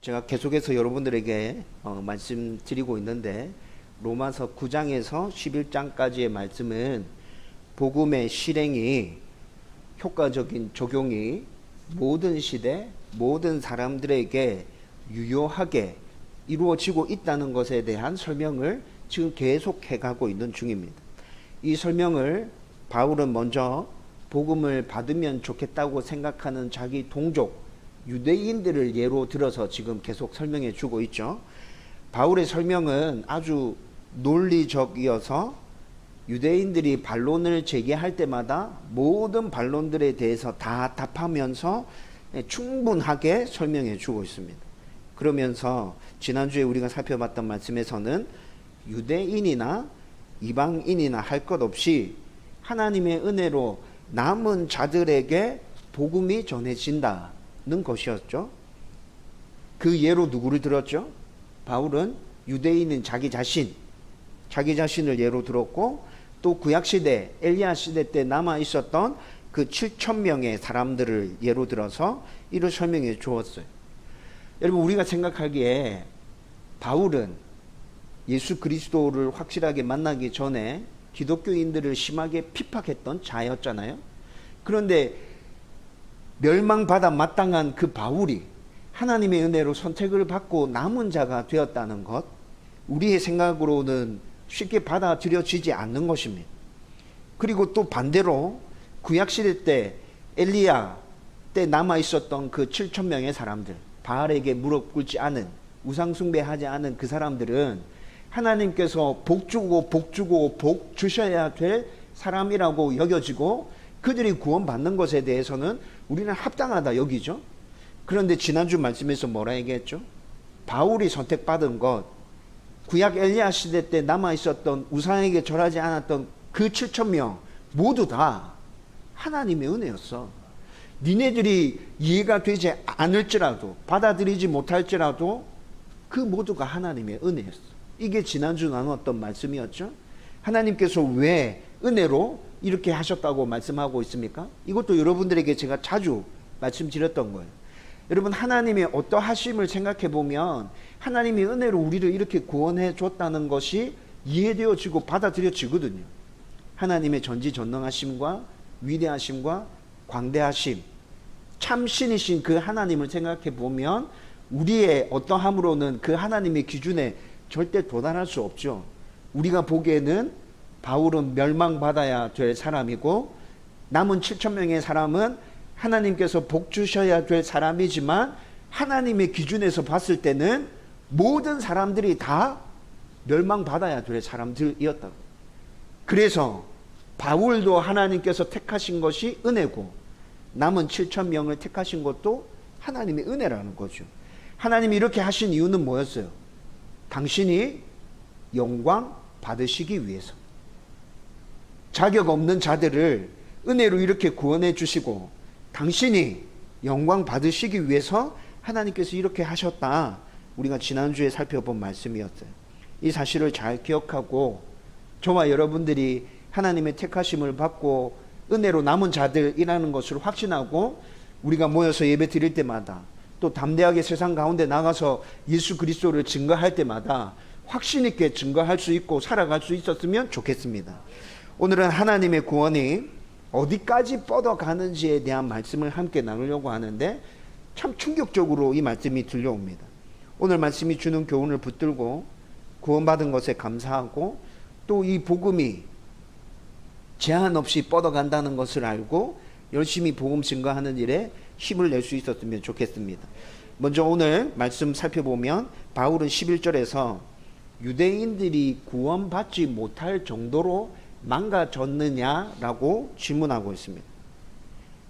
제가 계속해서 여러분들에게 말씀드리고 있는데 로마서 9장에서 11장까지의 말씀은 복음의 실행이 효과적인 적용이 모든 시대 모든 사람들에게 유효하게 이루어지고 있다는 것에 대한 설명을 지금 계속해 가고 있는 중입니다. 이 설명을 바울은 먼저 복음을 받으면 좋겠다고 생각하는 자기 동족 유대인들을 예로 들어서 지금 계속 설명해 주고 있죠. 바울의 설명은 아주 논리적이어서 유대인들이 반론을 제기할 때마다 모든 반론들에 대해서 다 답하면서 충분하게 설명해 주고 있습니다. 그러면서 지난주에 우리가 살펴봤던 말씀에서는 유대인이나 이방인이나 할 것 없이 하나님의 은혜로 남은 자들에게 복음이 전해진다는 것이었죠. 그 예로 누구를 들었죠? 바울은 유대인인 자기 자신을 예로 들었고, 또 구약시대 엘리야 시대 때 남아 있었던 그 7,000명의 사람들을 예로 들어서 이를 설명해 주었어요. 여러분, 우리가 생각하기에 바울은 예수 그리스도를 확실하게 만나기 전에 기독교인들을 심하게 핍박했던 자였잖아요. 그런데 멸망받아 마땅한 그 바울이 하나님의 은혜로 선택을 받고 남은 자가 되었다는 것, 우리의 생각으로는 쉽게 받아들여지지 않는 것입니다. 그리고 또 반대로 구약시대 때 엘리야 때 남아 있었던 그 7,000명의 사람들, 바알에게 무릎 꿇지 않은, 우상 숭배하지 않은 그 사람들은 하나님께서 복 주고 복 주셔야 될 사람이라고 여겨지고 그들이 구원받는 것에 대해서는 우리는 합당하다 여기죠. 그런데 지난주 말씀에서 뭐라 얘기했죠? 바울이 선택받은 것, 구약 엘리야 시대 때 남아 있었던 우상에게 절하지 않았던 그 7,000명 모두 다 하나님의 은혜였어. 니네들이 이해가 되지 않을지라도, 받아들이지 못할지라도 그 모두가 하나님의 은혜였어. 이게 지난주 나눴던 말씀이었죠. 하나님께서 왜 은혜로 이렇게 하셨다고 말씀하고 있습니까? 이것도 여러분들에게 제가 자주 말씀드렸던 거예요. 여러분, 하나님의 어떠하심을 생각해 보면 하나님의 은혜로 우리를 이렇게 구원해 줬다는 것이 이해되어지고 받아들여지거든요. 하나님의 전지전능하심과 위대하심과 광대하심, 참신이신 그 하나님을 생각해 보면 우리의 어떠함으로는 그 하나님의 기준에 절대 도달할 수 없죠. 우리가 보기에는 바울은 멸망받아야 될 사람이고 남은 7,000명의 사람은 하나님께서 복 주셔야 될 사람이지만 하나님의 기준에서 봤을 때는 모든 사람들이 다 멸망받아야 될 사람들이었다고. 그래서 바울도 하나님께서 택하신 것이 은혜고 남은 7,000명을 택하신 것도 하나님의 은혜라는 거죠. 하나님이 이렇게 하신 이유는 뭐였어요? 당신이 영광 받으시기 위해서. 자격 없는 자들을 은혜로 이렇게 구원해 주시고 당신이 영광 받으시기 위해서 하나님께서 이렇게 하셨다. 우리가 지난주에 살펴본 말씀이었어요. 이 사실을 잘 기억하고 저와 여러분들이 하나님의 택하심을 받고 은혜로 남은 자들이라는 것을 확신하고 우리가 모여서 예배 드릴 때마다 또 담대하게 세상 가운데 나가서 예수 그리스도를 증거할 때마다 확신 있게 증거할 수 있고 살아갈 수 있었으면 좋겠습니다. 오늘은 하나님의 구원이 어디까지 뻗어가는지에 대한 말씀을 함께 나누려고 하는데 참 충격적으로 이 말씀이 들려옵니다. 오늘 말씀이 주는 교훈을 붙들고 구원받은 것에 감사하고 또 이 복음이 제한 없이 뻗어간다는 것을 알고 열심히 복음 증거하는 일에 힘을 낼 수 있었으면 좋겠습니다. 먼저 오늘 말씀 살펴보면 바울은 11절에서 유대인들이 구원받지 못할 정도로 망가졌느냐라고 질문하고 있습니다.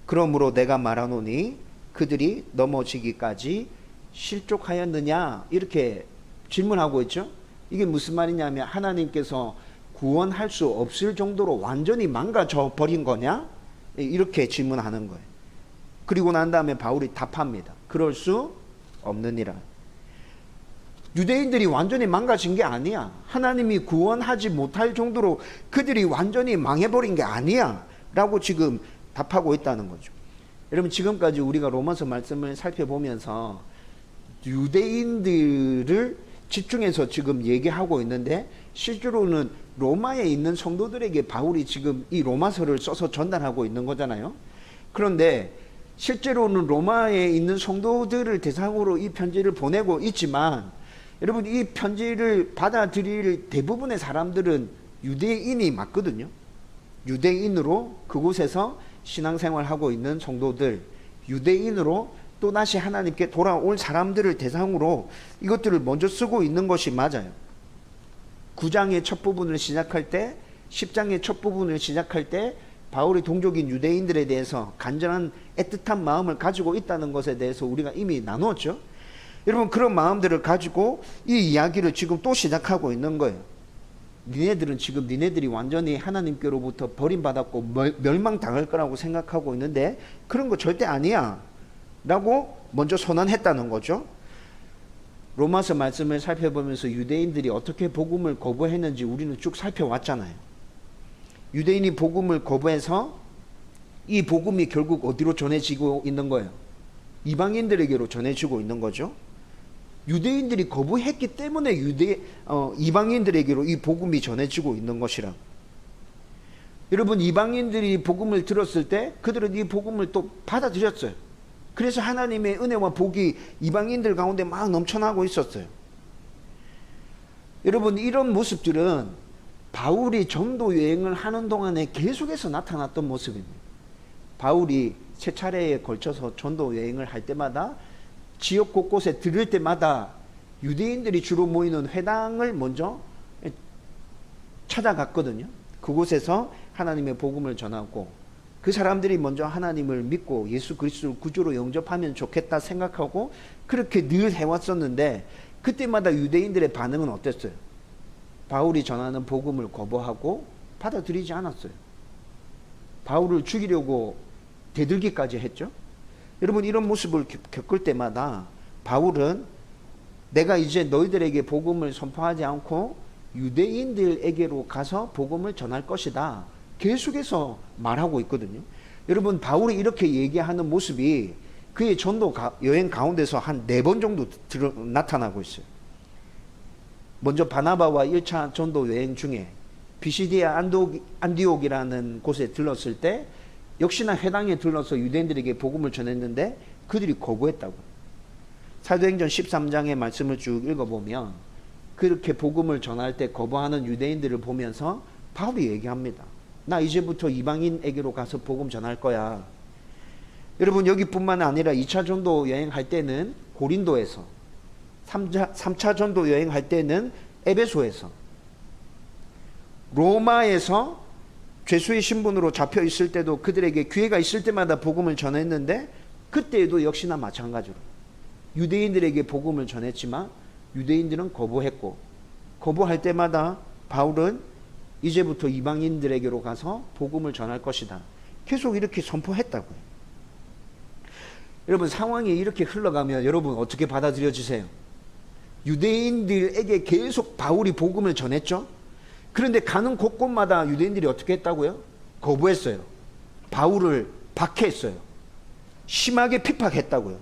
그러므로 내가 말하노니 그들이 넘어지기까지 실족하였느냐 이렇게 질문하고 있죠. 이게 무슨 말이냐면 하나님께서 구원할 수 없을 정도로 완전히 망가져 버린 거냐? 이렇게 질문하는 거예요. 그리고 난 다음에 바울이 답합니다. 그럴 수 없느니라. 유대인들이 완전히 망가진 게 아니야. 하나님이 구원하지 못할 정도로 그들이 완전히 망해버린 게 아니야 라고 지금 답하고 있다는 거죠. 여러분, 지금까지 우리가 로마서 말씀을 살펴보면서 유대인들을 집중해서 지금 얘기하고 있는데, 실제로는 로마에 있는 성도들에게 바울이 지금 이 로마서를 써서 전달하고 있는 거잖아요. 그런데 실제로는 로마에 있는 성도들을 대상으로 이 편지를 보내고 있지만, 여러분, 이 편지를 받아들일 대부분의 사람들은 유대인이 맞거든요. 유대인으로 그곳에서 신앙생활하고 있는 성도들, 유대인으로 또다시 하나님께 돌아올 사람들을 대상으로 이것들을 먼저 쓰고 있는 것이 맞아요. 9장의 첫 부분을 시작할 때, 10장의 첫 부분을 시작할 때 바울이 동족인 유대인들에 대해서 간절한 애틋한 마음을 가지고 있다는 것에 대해서 우리가 이미 나누었죠. 여러분, 그런 마음들을 가지고 이 이야기를 지금 또 시작하고 있는 거예요. 니네들은 지금 니네들이 완전히 하나님께로부터 버림받았고 멸망당할 거라고 생각하고 있는데 그런 거 절대 아니야 라고 먼저 선언했다는 거죠. 로마서 말씀을 살펴보면서 유대인들이 어떻게 복음을 거부했는지 우리는 쭉 살펴왔잖아요. 유대인이 복음을 거부해서 이 복음이 결국 어디로 전해지고 있는 거예요? 이방인들에게로 전해지고 있는 거죠. 유대인들이 거부했기 때문에 이방인들에게로 이 복음이 전해지고 있는 것이라. 여러분, 이방인들이 복음을 들었을 때 그들은 이 복음을 또 받아들였어요. 그래서 하나님의 은혜와 복이 이방인들 가운데 막 넘쳐나고 있었어요. 여러분, 이런 모습들은 바울이 전도 여행을 하는 동안에 계속해서 나타났던 모습입니다. 바울이 세 차례에 걸쳐서 전도 여행을 할 때마다 지역 곳곳에 들을 때마다 유대인들이 주로 모이는 회당을 먼저 찾아갔거든요. 그곳에서 하나님의 복음을 전하고 그 사람들이 먼저 하나님을 믿고 예수 그리스도를 구주로 영접하면 좋겠다 생각하고 그렇게 늘 해왔었는데, 그때마다 유대인들의 반응은 어땠어요? 바울이 전하는 복음을 거부하고 받아들이지 않았어요. 바울을 죽이려고 대들기까지 했죠. 여러분, 이런 모습을 겪을 때마다 바울은 내가 이제 너희들에게 복음을 선포하지 않고 유대인들에게로 가서 복음을 전할 것이다 계속해서 말하고 있거든요. 여러분, 바울이 이렇게 얘기하는 모습이 그의 전도 여행 가운데서 한 4번 정도 나타나고 있어요. 먼저 바나바와 1차 전도 여행 중에 비시디아 안디옥이라는 곳에 들렀을 때 역시나 회당에 들러서 유대인들에게 복음을 전했는데 그들이 거부했다고. 사도행전 13장의 말씀을 쭉 읽어보면 그렇게 복음을 전할 때 거부하는 유대인들을 보면서 바울이 얘기합니다. 나 이제부터 이방인에게로 가서 복음 전할 거야. 여러분, 여기뿐만 아니라 2차 전도 여행할 때는 고린도에서, 3차 전도 여행할 때는 에베소에서, 로마에서 죄수의 신분으로 잡혀 있을 때도 그들에게 기회가 있을 때마다 복음을 전했는데 그때에도 역시나 마찬가지로 유대인들에게 복음을 전했지만 유대인들은 거부했고, 거부할 때마다 바울은 이제부터 이방인들에게로 가서 복음을 전할 것이다 계속 이렇게 선포했다고요. 여러분, 상황이 이렇게 흘러가면 여러분 어떻게 받아들여지세요? 유대인들에게 계속 바울이 복음을 전했죠. 그런데 가는 곳곳마다 유대인들이 어떻게 했다고요? 거부했어요. 바울을 박해했어요. 심하게 핍박했다고요.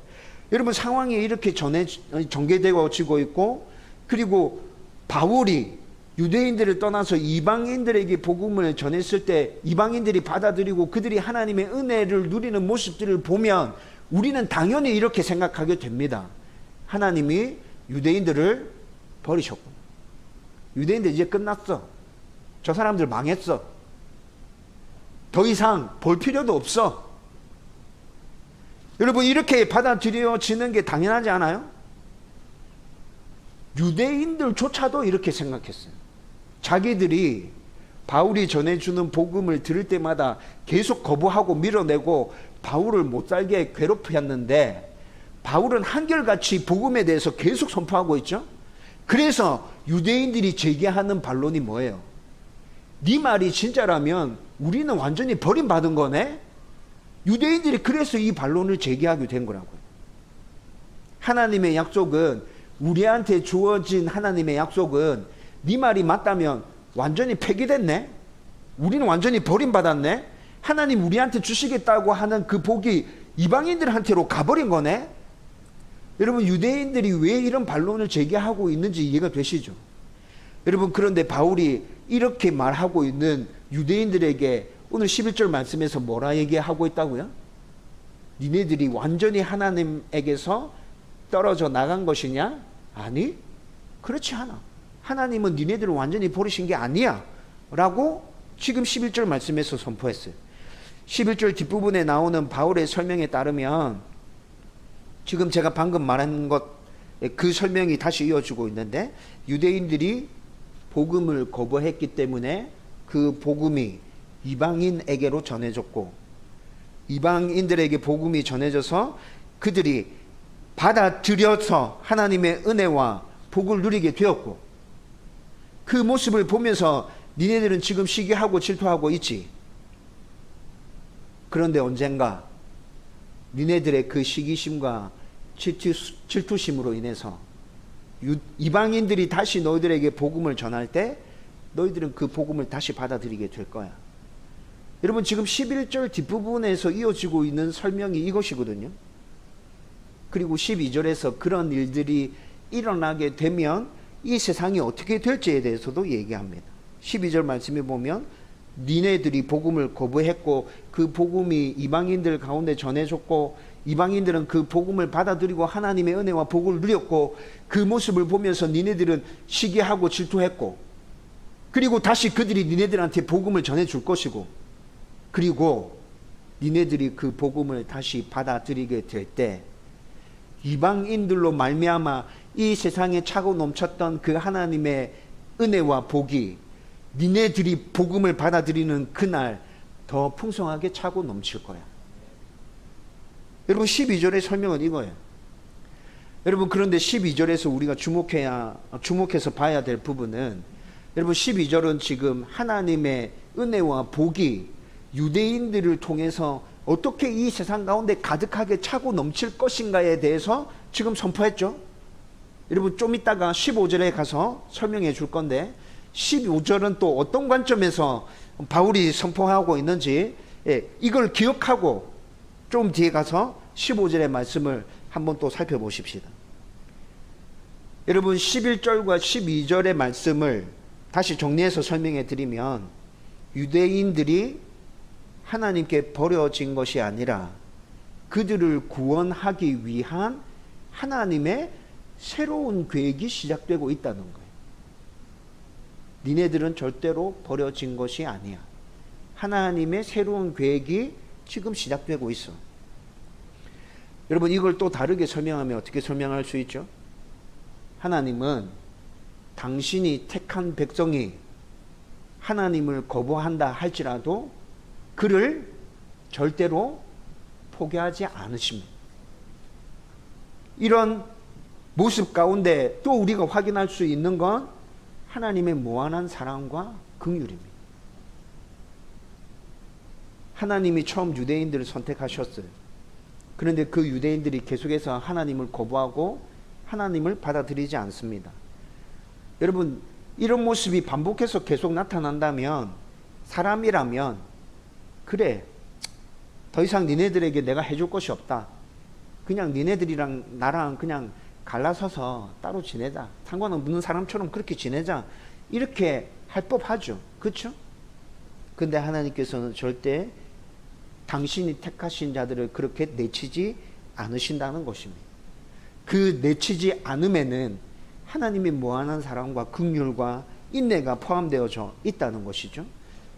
여러분, 상황이 이렇게 전개되어지고 있고, 그리고 바울이 유대인들을 떠나서 이방인들에게 복음을 전했을 때 이방인들이 받아들이고 그들이 하나님의 은혜를 누리는 모습들을 보면 우리는 당연히 이렇게 생각하게 됩니다. 하나님이 유대인들을 버리셨구나. 유대인들 이제 끝났어. 저 사람들 망했어. 더 이상 볼 필요도 없어. 여러분, 이렇게 받아들여지는 게 당연하지 않아요? 유대인들조차도 이렇게 생각했어요. 자기들이 바울이 전해주는 복음을 들을 때마다 계속 거부하고 밀어내고 바울을 못 살게 괴롭혔는데 바울은 한결같이 복음에 대해서 계속 선포하고 있죠. 그래서 유대인들이 제기하는 반론이 뭐예요? 네 말이 진짜라면 우리는 완전히 버림받은 거네? 유대인들이 그래서 이 반론을 제기하게 된 거라고요. 하나님의 약속은, 우리한테 주어진 하나님의 약속은 네 말이 맞다면 완전히 폐기됐네? 우리는 완전히 버림받았네? 하나님 우리한테 주시겠다고 하는 그 복이 이방인들한테로 가버린 거네? 여러분, 유대인들이 왜 이런 반론을 제기하고 있는지 이해가 되시죠? 여러분, 그런데 바울이 이렇게 말하고 있는 유대인들에게 오늘 11절 말씀에서 뭐라 얘기하고 있다고요? 니네들이 완전히 하나님에게서 떨어져 나간 것이냐? 아니, 그렇지 않아. 하나님은 니네들을 완전히 버리신 게 아니야 라고 지금 11절 말씀에서 선포했어요. 11절 뒷부분에 나오는 바울의 설명에 따르면 지금 제가 방금 말한 것, 그 설명이 다시 이어지고 있는데, 유대인들이 복음을 거부했기 때문에 그 복음이 이방인에게로 전해졌고, 이방인들에게 복음이 전해져서 그들이 받아들여서 하나님의 은혜와 복을 누리게 되었고, 그 모습을 보면서 니네들은 지금 시기하고 질투하고 있지. 그런데 언젠가 니네들의 그 시기심과 질투심으로 인해서 이방인들이 다시 너희들에게 복음을 전할 때 너희들은 그 복음을 다시 받아들이게 될 거야. 여러분, 지금 11절 뒷부분에서 이어지고 있는 설명이 이것이거든요. 그리고 12절에서 그런 일들이 일어나게 되면 이 세상이 어떻게 될지에 대해서도 얘기합니다. 12절 말씀에 보면 니네들이 복음을 거부했고 그 복음이 이방인들 가운데 전해졌고 이방인들은 그 복음을 받아들이고 하나님의 은혜와 복을 누렸고, 그 모습을 보면서 니네들은 시기하고 질투했고, 그리고 다시 그들이 니네들한테 복음을 전해줄 것이고, 그리고 니네들이 그 복음을 다시 받아들이게 될 때 이방인들로 말미암아 이 세상에 차고 넘쳤던 그 하나님의 은혜와 복이 니네들이 복음을 받아들이는 그날 더 풍성하게 차고 넘칠 거야. 여러분, 12절의 설명은 이거예요. 여러분, 그런데 12절에서 우리가 주목해서 봐야 될 부분은, 여러분, 12절은 지금 하나님의 은혜와 복이 유대인들을 통해서 어떻게 이 세상 가운데 가득하게 차고 넘칠 것인가에 대해서 지금 선포했죠. 여러분, 좀 이따가 15절에 가서 설명해 줄 건데, 15절은 또 어떤 관점에서 바울이 선포하고 있는지, 이걸 기억하고 좀 뒤에 가서 15절의 말씀을 한번 또 살펴보십시다. 여러분, 11절과 12절의 말씀을 다시 정리해서 설명해 드리면, 유대인들이 하나님께 버려진 것이 아니라 그들을 구원하기 위한 하나님의 새로운 계획이 시작되고 있다는 거예요. 니네들은 절대로 버려진 것이 아니야. 하나님의 새로운 계획이 지금 시작되고 있어. 여러분, 이걸 또 다르게 설명하면 어떻게 설명할 수 있죠? 하나님은 당신이 택한 백성이 하나님을 거부한다 할지라도 그를 절대로 포기하지 않으십니다. 이런 모습 가운데 또 우리가 확인할 수 있는 건 하나님의 무한한 사랑과 긍휼입니다. 하나님이 처음 유대인들을 선택하셨어요. 그런데 그 유대인들이 계속해서 하나님을 거부하고 하나님을 받아들이지 않습니다. 여러분, 이런 모습이 반복해서 계속 나타난다면, 사람이라면 그래, 더 이상 니네들에게 내가 해줄 것이 없다. 그냥 니네들이랑 나랑 그냥 갈라서서 따로 지내자. 상관없는 사람처럼 그렇게 지내자. 이렇게 할 법하죠. 그렇죠? 근데 하나님께서는 절대 당신이 택하신 자들을 그렇게 내치지 않으신다는 것입니다. 그 내치지 않음에는 하나님의 무한한 사랑과 긍휼과 인내가 포함되어져 있다는 것이죠.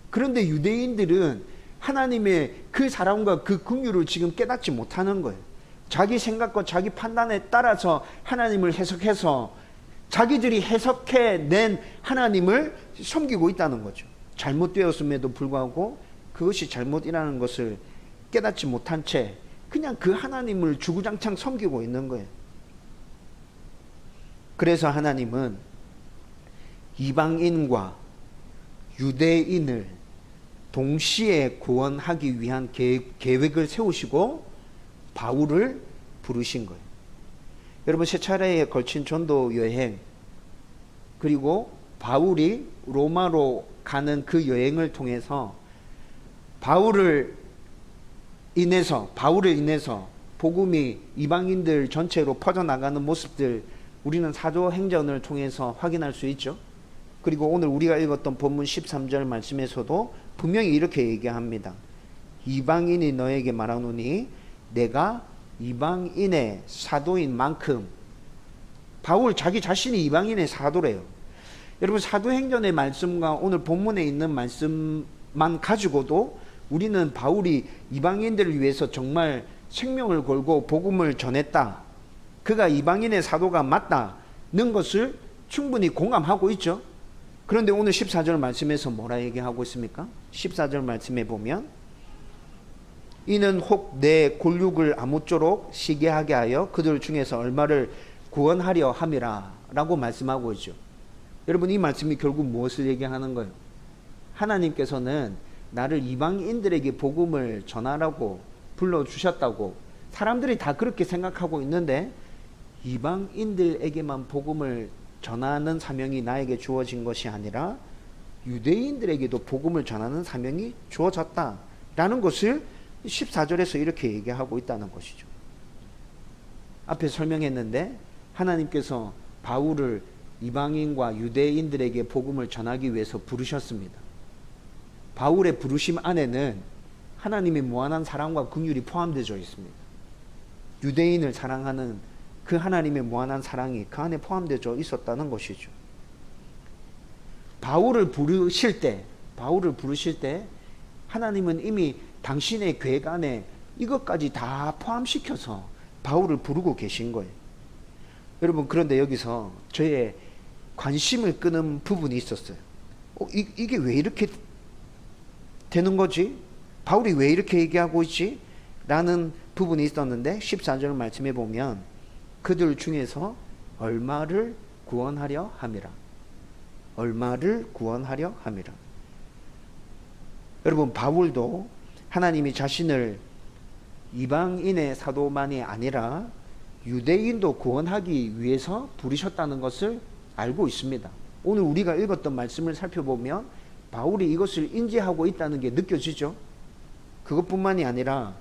그런데 유대인들은 하나님의 그 사랑과 그 긍휼을 지금 깨닫지 못하는 거예요. 자기 생각과 자기 판단에 따라서 하나님을 해석해서 자기들이 해석해낸 하나님을 섬기고 있다는 거죠. 잘못되었음에도 불구하고 그것이 잘못이라는 것을 깨닫지 못한 채 그냥 그 하나님을 주구장창 섬기고 있는 거예요. 그래서 하나님은 이방인과 유대인을 동시에 구원하기 위한 계획을 세우시고 바울을 부르신 거예요. 여러분, 세 차례에 걸친 전도 여행, 그리고 바울이 로마로 가는 그 여행을 통해서 바울을 인해서 복음이 이방인들 전체로 퍼져나가는 모습들 우리는 사도행전을 통해서 확인할 수 있죠. 그리고 오늘 우리가 읽었던 본문 13절 말씀에서도 분명히 이렇게 얘기합니다. 이방인이 너에게 말하노니 내가 이방인의 사도인 만큼. 바울 자기 자신이 이방인의 사도래요. 여러분, 사도행전의 말씀과 오늘 본문에 있는 말씀만 가지고도 우리는 바울이 이방인들을 위해서 정말 생명을 걸고 복음을 전했다, 그가 이방인의 사도가 맞다는 것을 충분히 공감하고 있죠. 그런데 오늘 14절 말씀에서 뭐라 얘기하고 있습니까? 14절 말씀에 보면 이는 혹 내 골육을 아무쪼록 시기하게 하여 그들 중에서 얼마를 구원하려 함이라 라고 말씀하고 있죠. 여러분, 이 말씀이 결국 무엇을 얘기하는 거예요? 하나님께서는 나를 이방인들에게 복음을 전하라고 불러주셨다고 사람들이 다 그렇게 생각하고 있는데, 이방인들에게만 복음을 전하는 사명이 나에게 주어진 것이 아니라 유대인들에게도 복음을 전하는 사명이 주어졌다라는 것을 14절에서 이렇게 얘기하고 있다는 것이죠. 앞에 설명했는데 하나님께서 바울을 이방인과 유대인들에게 복음을 전하기 위해서 부르셨습니다. 바울의 부르심 안에는 하나님의 무한한 사랑과 긍휼이 포함되어 있습니다. 유대인을 사랑하는 그 하나님의 무한한 사랑이 그 안에 포함되어 있었다는 것이죠. 바울을 부르실 때 하나님은 이미 당신의 계획 안에 이것까지 다 포함시켜서 바울을 부르고 계신 거예요. 여러분, 그런데 여기서 저의 관심을 끄는 부분이 있었어요. 이게 왜 이렇게 되는 거지? 바울이 왜 이렇게 얘기하고 있지? 라는 부분이 있었는데 14절 말씀에 보면 그들 중에서 얼마를 구원하려 함이라. 얼마를 구원하려 함이라. 여러분, 바울도 하나님이 자신을 이방인의 사도만이 아니라 유대인도 구원하기 위해서 부르셨다는 것을 알고 있습니다. 오늘 우리가 읽었던 말씀을 살펴보면 바울이 이것을 인지하고 있다는 게 느껴지죠. 그것뿐만이 아니라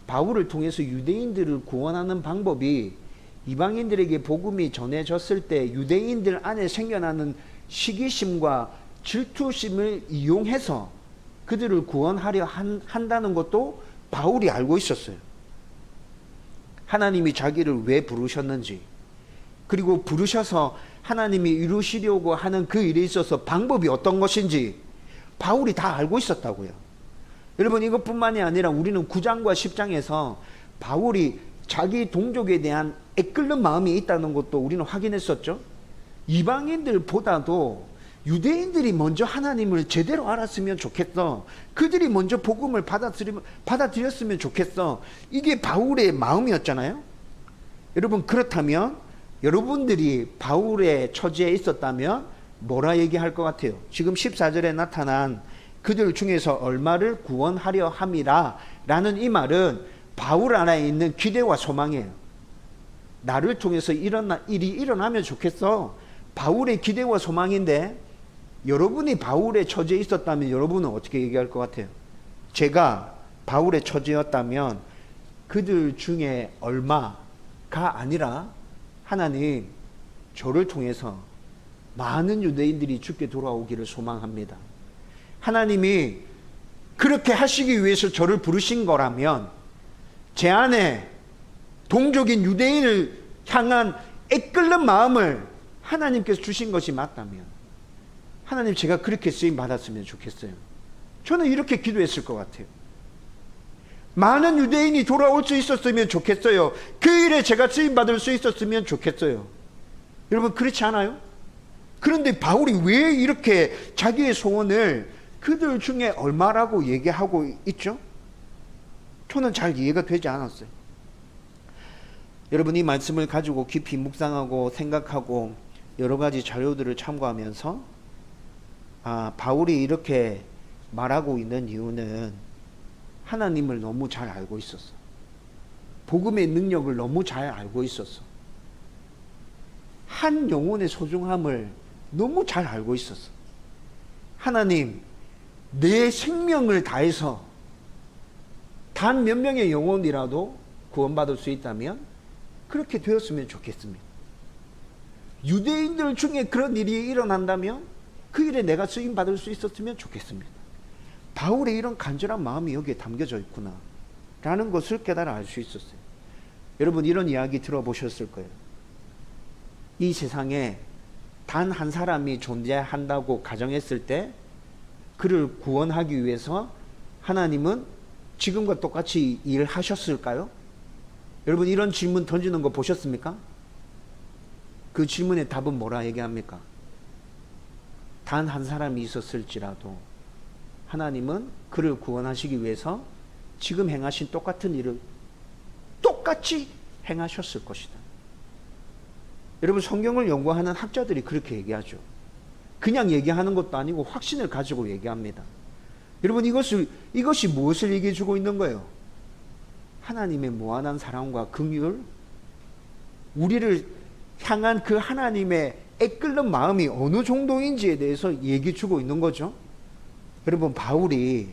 바울을 통해서 유대인들을 구원하는 방법이 이방인들에게 복음이 전해졌을 때 유대인들 안에 생겨나는 시기심과 질투심을 이용해서 그들을 구원하려 한다는 것도 바울이 알고 있었어요. 하나님이 자기를 왜 부르셨는지, 그리고 부르셔서 하나님이 이루시려고 하는 그 일에 있어서 방법이 어떤 것인지 바울이 다 알고 있었다고요. 여러분, 이것뿐만이 아니라 우리는 9장과 10장에서 바울이 자기 동족에 대한 애끓는 마음이 있다는 것도 우리는 확인했었죠. 이방인들보다도 유대인들이 먼저 하나님을 제대로 알았으면 좋겠어. 그들이 먼저 복음을 받아들였으면 좋겠어. 이게 바울의 마음이었잖아요. 여러분, 그렇다면 여러분들이 바울의 처지에 있었다면 뭐라 얘기할 것 같아요? 지금 14절에 나타난 그들 중에서 얼마를 구원하려 함이라 라는 이 말은 바울 안에 있는 기대와 소망이에요. 나를 통해서 일이 일어나면 좋겠어. 바울의 기대와 소망인데, 여러분이 바울의 처지에 있었다면 여러분은 어떻게 얘기할 것 같아요? 제가 바울의 처지였다면 그들 중에 얼마가 아니라 하나님, 저를 통해서 많은 유대인들이 주께 돌아오기를 소망합니다. 하나님이 그렇게 하시기 위해서 저를 부르신 거라면 제 안에 동족인 유대인을 향한 애끓는 마음을 하나님께서 주신 것이 맞다면 하나님, 제가 그렇게 쓰임 받았으면 좋겠어요. 저는 이렇게 기도했을 것 같아요. 많은 유대인이 돌아올 수 있었으면 좋겠어요. 그 일에 제가 쓰임 받을 수 있었으면 좋겠어요. 여러분, 그렇지 않아요? 그런데 바울이 왜 이렇게 자기의 소원을 그들 중에 얼마라고 얘기하고 있죠? 저는 잘 이해가 되지 않았어요. 여러분, 이 말씀을 가지고 깊이 묵상하고 생각하고 여러 가지 자료들을 참고하면서 바울이 이렇게 말하고 있는 이유는 하나님을 너무 잘 알고 있었어. 복음의 능력을 너무 잘 알고 있었어. 한 영혼의 소중함을 너무 잘 알고 있었어. 하나님, 내 생명을 다해서 단 몇 명의 영혼이라도 구원받을 수 있다면 그렇게 되었으면 좋겠습니다. 유대인들 중에 그런 일이 일어난다면 그 일에 내가 쓰임받을 수 있었으면 좋겠습니다. 바울의 이런 간절한 마음이 여기에 담겨져 있구나 라는 것을 깨달아 알 수 있었어요. 여러분 이런 이야기 들어보셨을 거예요. 이 세상에 단 한 사람이 존재한다고 가정했을 때 그를 구원하기 위해서 하나님은 지금과 똑같이 일하셨을까요? 여러분 이런 질문 던지는 거 보셨습니까? 그 질문의 답은 뭐라 얘기합니까? 단 한 사람이 있었을지라도 하나님은 그를 구원하시기 위해서 지금 행하신 똑같은 일을 똑같이 행하셨을 것이다. 여러분 성경을 연구하는 학자들이 그렇게 얘기하죠. 그냥 얘기하는 것도 아니고 확신을 가지고 얘기합니다. 여러분 이것이 무엇을 얘기해 주고 있는 거예요? 하나님의 무한한 사랑과 긍휼, 우리를 향한 그 하나님의 애끓는 마음이 어느 정도인지에 대해서 얘기해 주고 있는 거죠. 여러분 바울이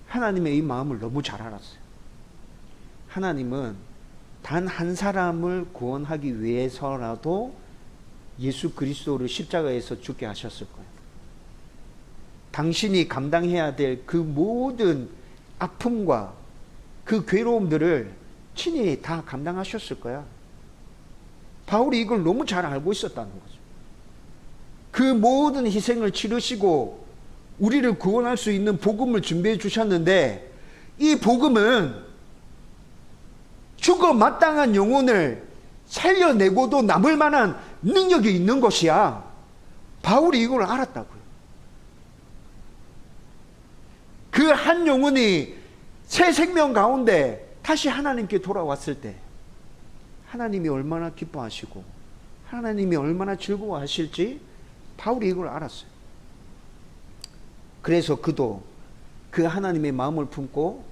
하나님의 이 마음을 너무 잘 알았어요. 하나님은 단 한 사람을 구원하기 위해서라도 예수 그리스도를 십자가에서 죽게 하셨을 거예요. 당신이 감당해야 될 그 모든 아픔과 그 괴로움들을 친히 다 감당하셨을 거야. 바울이 이걸 너무 잘 알고 있었다는 거죠. 그 모든 희생을 치르시고 우리를 구원할 수 있는 복음을 준비해 주셨는데 이 복음은 죽어 마땅한 영혼을 살려내고도 남을 만한 능력이 있는 것이야. 바울이 이걸 알았다고요. 그 한 영혼이 새 생명 가운데 다시 하나님께 돌아왔을 때 하나님이 얼마나 기뻐하시고 하나님이 얼마나 즐거워하실지 바울이 이걸 알았어요. 그래서 그도 그 하나님의 마음을 품고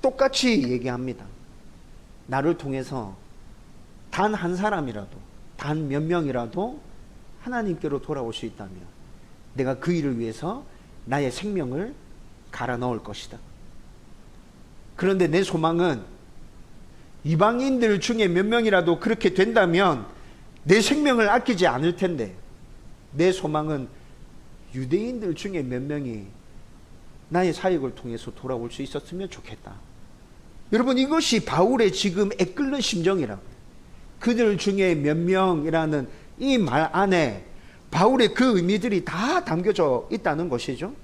똑같이 얘기합니다. 나를 통해서 단 한 사람이라도, 단 몇 명이라도 하나님께로 돌아올 수 있다면 내가 그 일을 위해서 나의 생명을 갈아 넣을 것이다. 그런데 내 소망은 이방인들 중에 몇 명이라도 그렇게 된다면 내 생명을 아끼지 않을 텐데 내 소망은 유대인들 중에 몇 명이 나의 사역을 통해서 돌아올 수 있었으면 좋겠다. 여러분 이것이 바울의 지금 애끓는 심정이라고요. 그들 중에 몇 명이라는 이 말 안에 바울의 그 의미들이 다 담겨져 있다는 것이죠.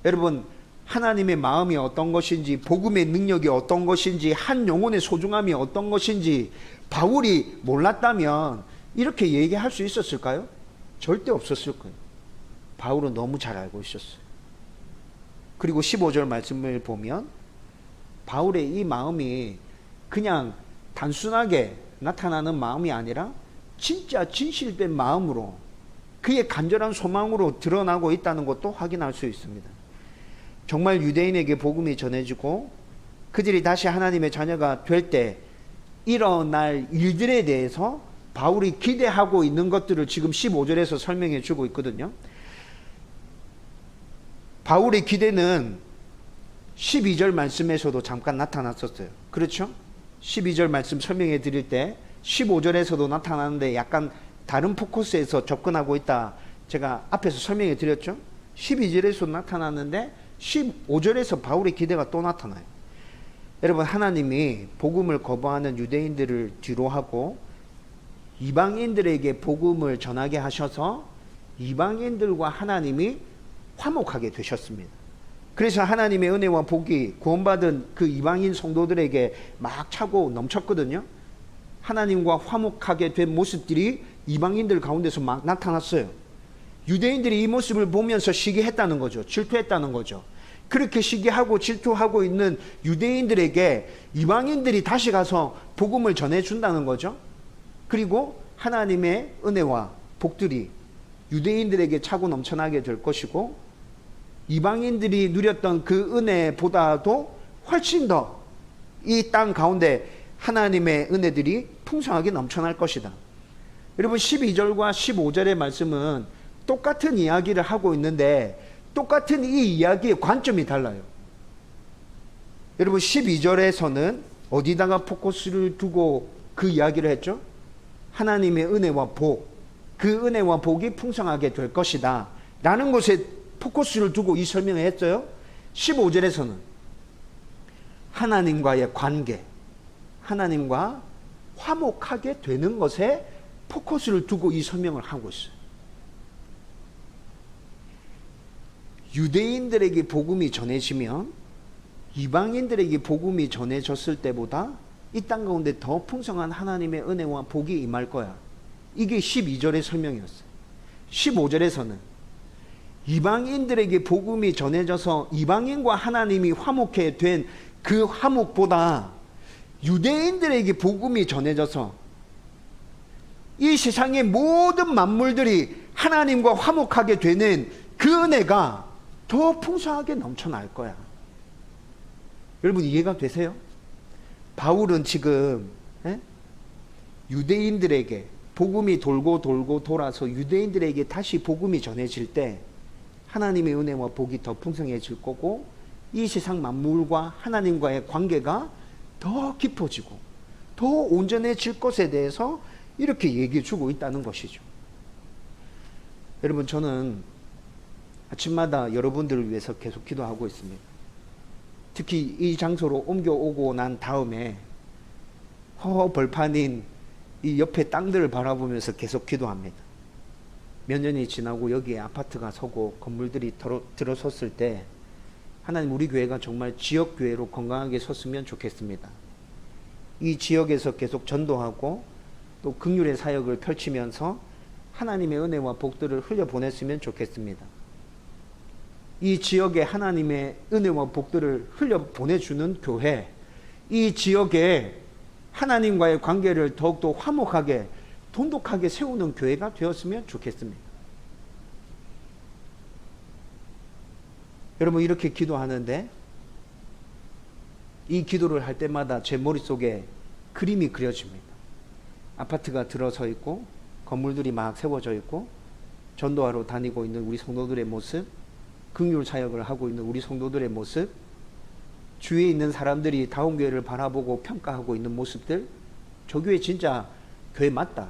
여러분 하나님의 마음이 어떤 것인지, 복음의 능력이 어떤 것인지, 한 영혼의 소중함이 어떤 것인지 바울이 몰랐다면 이렇게 얘기할 수 있었을까요? 절대 없었을 거예요. 바울은 너무 잘 알고 있었어요. 그리고 15절 말씀을 보면 바울의 이 마음이 그냥 단순하게 나타나는 마음이 아니라 진짜 진실된 마음으로 그의 간절한 소망으로 드러나고 있다는 것도 확인할 수 있습니다. 정말 유대인에게 복음이 전해지고 그들이 다시 하나님의 자녀가 될 때 일어날 일들에 대해서 바울이 기대하고 있는 것들을 지금 15절에서 설명해 주고 있거든요. 바울의 기대는 12절 말씀에서도 잠깐 나타났었어요. 그렇죠? 12절 말씀 설명해 드릴 때 15절에서도 나타나는데 약간 다른 포커스에서 접근하고 있다. 제가 앞에서 설명해 드렸죠? 12절에서 나타났는데 15절에서 바울의 기대가 또 나타나요. 여러분 하나님이 복음을 거부하는 유대인들을 뒤로 하고 이방인들에게 복음을 전하게 하셔서 이방인들과 하나님이 화목하게 되셨습니다. 그래서 하나님의 은혜와 복이 구원받은 그 이방인 성도들에게 막 차고 넘쳤거든요. 하나님과 화목하게 된 모습들이 이방인들 가운데서 막 나타났어요. 유대인들이 이 모습을 보면서 시기했다는 거죠. 질투했다는 거죠. 그렇게 시기하고 질투하고 있는 유대인들에게 이방인들이 다시 가서 복음을 전해준다는 거죠. 그리고 하나님의 은혜와 복들이 유대인들에게 차고 넘쳐나게 될 것이고 이방인들이 누렸던 그 은혜보다도 훨씬 더 이 땅 가운데 하나님의 은혜들이 풍성하게 넘쳐날 것이다. 여러분 12절과 15절의 말씀은 똑같은 이야기를 하고 있는데 똑같은 이 이야기의 관점이 달라요. 여러분 12절에서는 어디다가 포커스를 두고 그 이야기를 했죠? 하나님의 은혜와 복, 그 은혜와 복이 풍성하게 될 것이다 라는 것에 포커스를 두고 이 설명을 했어요. 15절에서는 하나님과의 관계, 하나님과 화목하게 되는 것에 포커스를 두고 이 설명을 하고 있어요. 유대인들에게 복음이 전해지면 이방인들에게 복음이 전해졌을 때보다 이 땅 가운데 더 풍성한 하나님의 은혜와 복이 임할 거야. 이게 12절의 설명이었어요. 15절에서는 이방인들에게 복음이 전해져서 이방인과 하나님이 화목해 된 그 화목보다 유대인들에게 복음이 전해져서 이 세상의 모든 만물들이 하나님과 화목하게 되는 그 은혜가 더 풍성하게 넘쳐날 거야. 여러분 이해가 되세요? 바울은 지금 유대인들에게 복음이 돌고 돌아서 유대인들에게 다시 복음이 전해질 때 하나님의 은혜와 복이 더 풍성해질 거고 이 세상 만물과 하나님과의 관계가 더 깊어지고 더 온전해질 것에 대해서 이렇게 얘기해 주고 있다는 것이죠. 여러분 저는 아침마다 여러분들을 위해서 계속 기도하고 있습니다. 특히 이 장소로 옮겨오고 난 다음에 벌판인 이 옆에 땅들을 바라보면서 계속 기도합니다. 몇 년이 지나고 여기에 아파트가 서고 건물들이 들어섰을 때 하나님 우리 교회가 정말 지역교회로 건강하게 섰으면 좋겠습니다. 이 지역에서 계속 전도하고 또 긍휼의 사역을 펼치면서 하나님의 은혜와 복들을 흘려보냈으면 좋겠습니다. 이 지역에 하나님의 은혜와 복들을 흘려보내주는 교회, 이 지역에 하나님과의 관계를 더욱더 화목하게 돈독하게 세우는 교회가 되었으면 좋겠습니다. 여러분 이렇게 기도하는데 이 기도를 할 때마다 제 머릿속에 그림이 그려집니다. 아파트가 들어서 있고 건물들이 막 세워져 있고 전도하러 다니고 있는 우리 성도들의 모습, 긍휼 사역을 하고 있는 우리 성도들의 모습, 주위에 있는 사람들이 다운교회를 바라보고 평가하고 있는 모습들, 저 교회 진짜 교회 맞다.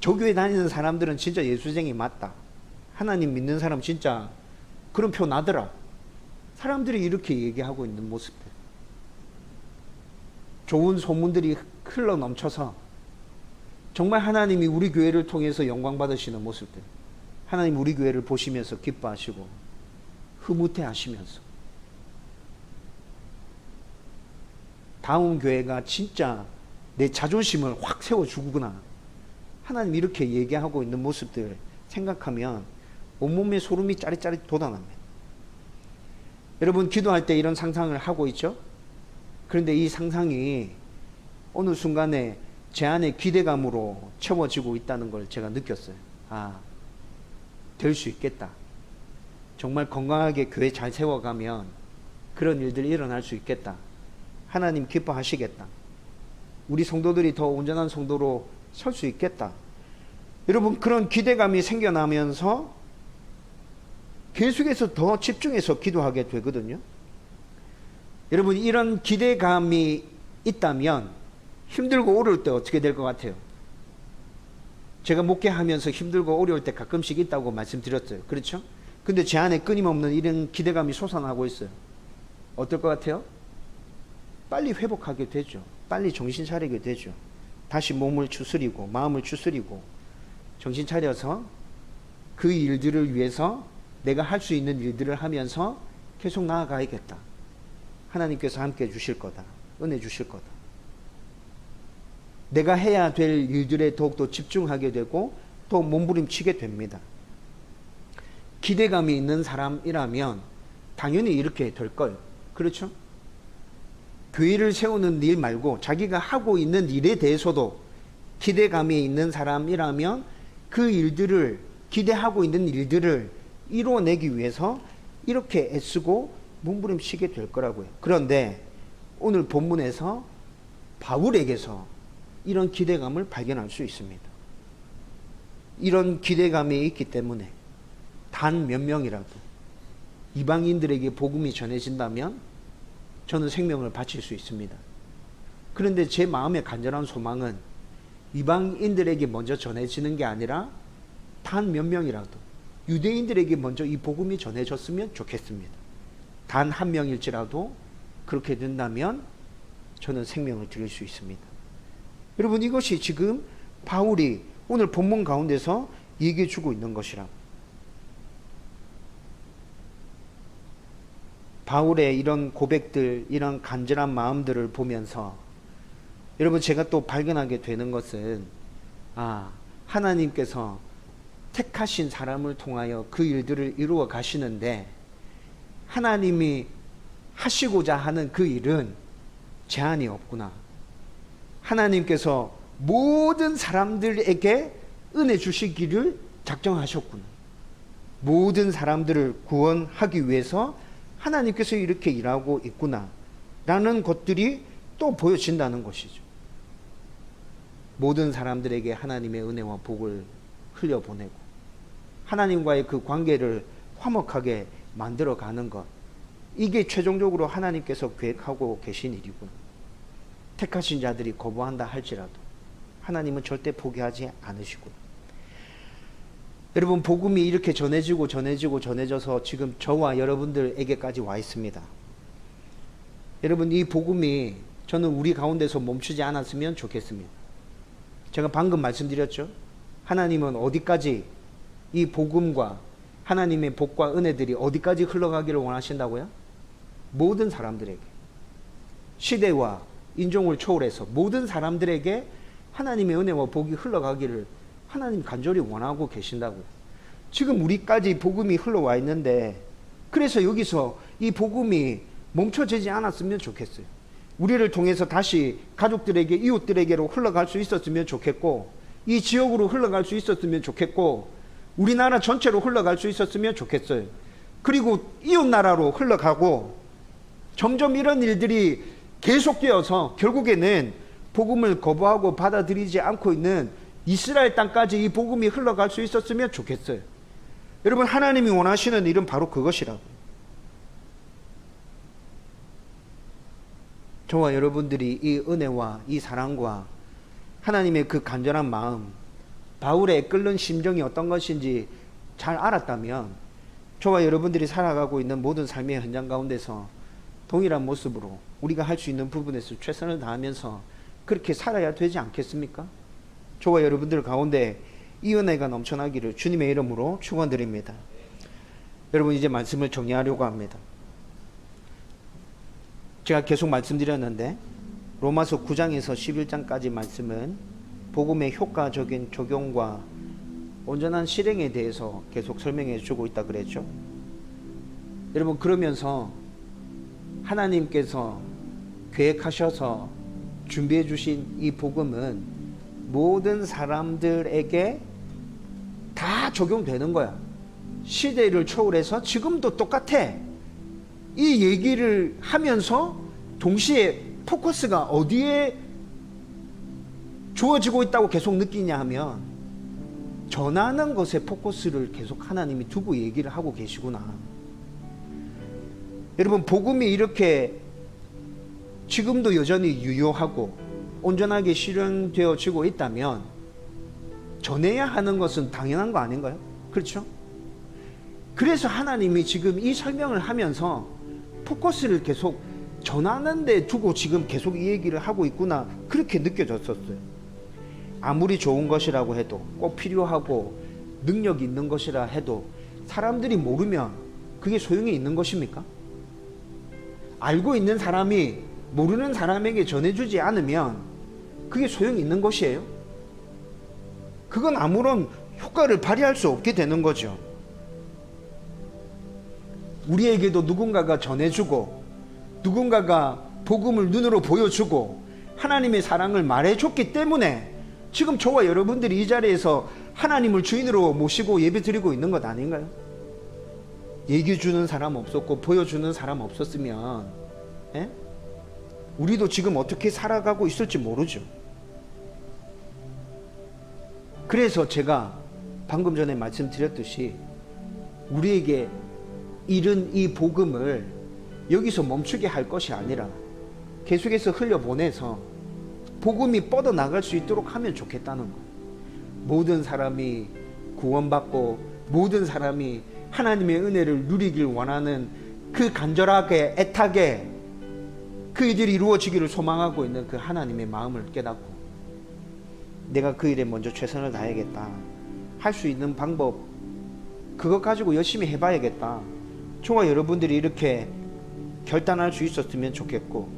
저 교회 다니는 사람들은 진짜 예수쟁이 맞다. 하나님 믿는 사람 진짜 그런 표 나더라. 사람들이 이렇게 얘기하고 있는 모습들. 좋은 소문들이 흘러 넘쳐서 정말 하나님이 우리 교회를 통해서 영광 받으시는 모습들. 하나님 우리 교회를 보시면서 기뻐하시고 흐뭇해 하시면서 다음 교회가 진짜 내 자존심을 확 세워주구나. 하나님 이렇게 얘기하고 있는 모습들 생각하면 온몸에 소름이 짜릿짜릿 돋아납니다. 여러분 기도할 때 이런 상상을 하고 있죠? 그런데 이 상상이 어느 순간에 제 안에 기대감으로 채워지고 있다는 걸 제가 느꼈어요. 될 수 있겠다. 정말 건강하게 교회 잘 세워가면 그런 일들이 일어날 수 있겠다. 하나님 기뻐하시겠다. 우리 성도들이 더 온전한 성도로 설 수 있겠다. 여러분 그런 기대감이 생겨나면서 계속해서 더 집중해서 기도하게 되거든요. 여러분 이런 기대감이 있다면 힘들고 어려울 때 어떻게 될 것 같아요? 제가 목회하면서 힘들고 어려울 때 가끔씩 있다고 말씀드렸어요. 그렇죠? 근데 제 안에 끊임없는 이런 기대감이 솟아나고 있어요. 어떨 것 같아요? 빨리 회복하게 되죠. 빨리 정신 차리게 되죠. 다시 몸을 추스리고 마음을 추스리고 정신 차려서 그 일들을 위해서 내가 할 수 있는 일들을 하면서 계속 나아가야겠다. 하나님께서 함께 해주실 거다. 은혜 주실 거다. 내가 해야 될 일들에 더욱더 집중하게 되고 또 몸부림치게 됩니다. 기대감이 있는 사람이라면 당연히 이렇게 될 거예요. 그렇죠? 교회를 세우는 일 말고 자기가 하고 있는 일에 대해서도 기대감이 있는 사람이라면 그 일들을 기대하고 있는 일들을 이루어내기 위해서 이렇게 애쓰고 몸부림치게 될 거라고요. 그런데 오늘 본문에서 바울에게서 이런 기대감을 발견할 수 있습니다. 이런 기대감이 있기 때문에 단 몇 명이라도 이방인들에게 복음이 전해진다면 저는 생명을 바칠 수 있습니다. 그런데 제 마음의 간절한 소망은 이방인들에게 먼저 전해지는 게 아니라 단 몇 명이라도 유대인들에게 먼저 이 복음이 전해졌으면 좋겠습니다. 단 한 명일지라도 그렇게 된다면 저는 생명을 드릴 수 있습니다. 여러분, 이것이 지금 바울이 오늘 본문 가운데서 얘기해 주고 있는 것이라. 바울의 이런 고백들, 이런 간절한 마음들을 보면서 여러분, 제가 또 발견하게 되는 것은 하나님께서 택하신 사람을 통하여 그 일들을 이루어 가시는데 하나님이 하시고자 하는 그 일은 제한이 없구나. 하나님께서 모든 사람들에게 은혜 주시기를 작정하셨구나. 모든 사람들을 구원하기 위해서 하나님께서 이렇게 일하고 있구나 라는 것들이 또 보여진다는 것이죠. 모든 사람들에게 하나님의 은혜와 복을 흘려보내고 하나님과의 그 관계를 화목하게 만들어가는 것, 이게 최종적으로 하나님께서 계획하고 계신 일이구나. 택하신 자들이 거부한다 할지라도 하나님은 절대 포기하지 않으시고, 여러분, 복음이 이렇게 전해져서 지금 저와 여러분들에게까지 와 있습니다. 여러분, 이 복음이 저는 우리 가운데서 멈추지 않았으면 좋겠습니다. 제가 방금 말씀드렸죠. 하나님은 어디까지 이 복음과 하나님의 복과 은혜들이 어디까지 흘러가기를 원하신다고요? 모든 사람들에게, 시대와 인종을 초월해서 모든 사람들에게 하나님의 은혜와 복이 흘러가기를 하나님 간절히 원하고 계신다고요. 지금 우리까지 복음이 흘러와 있는데, 그래서 여기서 이 복음이 멈춰지지 않았으면 좋겠어요. 우리를 통해서 다시 가족들에게, 이웃들에게로 흘러갈 수 있었으면 좋겠고, 이 지역으로 흘러갈 수 있었으면 좋겠고, 우리나라 전체로 흘러갈 수 있었으면 좋겠어요. 그리고 이웃 나라로 흘러가고, 점점 이런 일들이 계속되어서 결국에는 복음을 거부하고 받아들이지 않고 있는 이스라엘 땅까지 이 복음이 흘러갈 수 있었으면 좋겠어요. 여러분, 하나님이 원하시는 일은 바로 그것이라고. 저와 여러분들이 이 은혜와 이 사랑과 하나님의 그 간절한 마음, 바울의 끓는 심정이 어떤 것인지 잘 알았다면 저와 여러분들이 살아가고 있는 모든 삶의 현장 가운데서 동일한 모습으로 우리가 할 수 있는 부분에서 최선을 다하면서 그렇게 살아야 되지 않겠습니까? 저와 여러분들 가운데 이 은혜가 넘쳐나기를 주님의 이름으로 축원드립니다. 여러분, 이제 말씀을 정리하려고 합니다. 제가 계속 말씀드렸는데 로마서 9장에서 11장까지 말씀은 복음의 효과적인 적용과 온전한 실행에 대해서 계속 설명해 주고 있다 그랬죠. 여러분, 그러면서 하나님께서 계획하셔서 준비해 주신 이 복음은 모든 사람들에게 다 적용되는 거야. 시대를 초월해서 지금도 똑같아. 이 얘기를 하면서 동시에 포커스가 어디에 주어지고 있다고 계속 느끼냐 하면 전하는 것에 포커스를 계속 하나님이 두고 얘기를 하고 계시구나. 여러분, 복음이 이렇게 지금도 여전히 유효하고 온전하게 실현되어지고 있다면 전해야 하는 것은 당연한 거 아닌가요? 그렇죠? 그래서 하나님이 지금 이 설명을 하면서 포커스를 계속 전하는 데 두고 지금 계속 이 얘기를 하고 있구나, 그렇게 느껴졌었어요. 아무리 좋은 것이라고 해도, 꼭 필요하고 능력이 있는 것이라 해도 사람들이 모르면 그게 소용이 있는 것입니까? 알고 있는 사람이 모르는 사람에게 전해주지 않으면 그게 소용이 있는 것이에요? 그건 아무런 효과를 발휘할 수 없게 되는 거죠. 우리에게도 누군가가 전해주고 누군가가 복음을 눈으로 보여주고 하나님의 사랑을 말해줬기 때문에 지금 저와 여러분들이 이 자리에서 하나님을 주인으로 모시고 예배 드리고 있는 것 아닌가요? 얘기해 주는 사람 없었고 보여주는 사람 없었으면 우리도 지금 어떻게 살아가고 있을지 모르죠. 그래서 제가 방금 전에 말씀드렸듯이 우리에게 이른 이 복음을 여기서 멈추게 할 것이 아니라 계속해서 흘려보내서 복음이 뻗어나갈 수 있도록 하면 좋겠다는 거예요. 모든 사람이 구원받고 모든 사람이 하나님의 은혜를 누리길 원하는 그 간절하게 애타게 그 일이 이루어지기를 소망하고 있는 그 하나님의 마음을 깨닫고 내가 그 일에 먼저 최선을 다해야겠다. 할 수 있는 방법 그것 가지고 열심히 해봐야겠다. 저와 여러분들이 이렇게 결단할 수 있었으면 좋겠고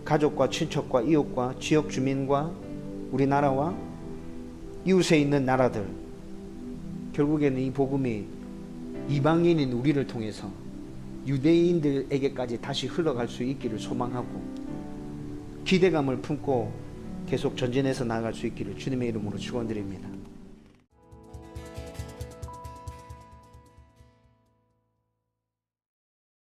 가족과 친척과 이웃과 지역 주민과 우리나라와 이웃에 있는 나라들 결국에는 이 복음이 이방인인 우리를 통해서 유대인들에게까지 다시 흘러갈 수 있기를 소망하고 기대감을 품고 계속 전진해서 나아갈 수 있기를 주님의 이름으로 축원드립니다.